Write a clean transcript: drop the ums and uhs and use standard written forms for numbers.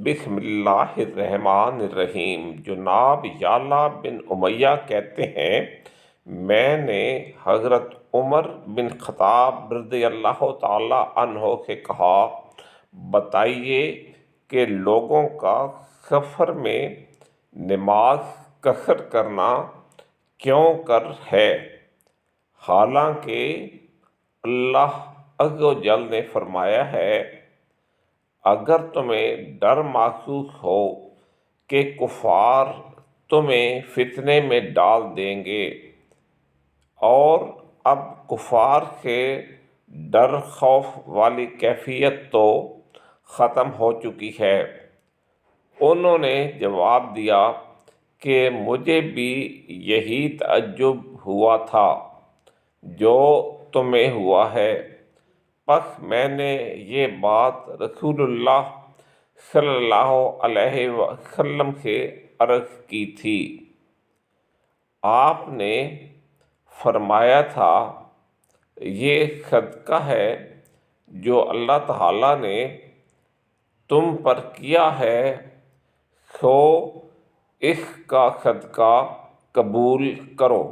بسم اللہ الرحمن الرحیم۔ جناب یعلا بن امیہ کہتے ہیں، میں نے حضرت عمر بن خطاب رضی اللہ تعالی عنہ سے کہا، بتائیے کہ لوگوں کا سفر میں نماز قصر کرنا کیوں کر ہے، حالانکہ اللہ عز و جل نے فرمایا ہے، اگر تمہیں ڈر محسوس ہو کہ کفار تمہیں فتنے میں ڈال دیں گے، اور اب کفار سے ڈر خوف والی کیفیت تو ختم ہو چکی ہے۔ انہوں نے جواب دیا کہ مجھے بھی یہی تعجب ہوا تھا جو تمہیں ہوا ہے، پس میں نے یہ بات رسول اللہ صلی اللہ علیہ وسلم سے عرض کی تھی۔ آپ نے فرمایا تھا، یہ صدقہ ہے جو اللہ تعالیٰ نے تم پر کیا ہے، سو اس کا صدقہ قبول کرو۔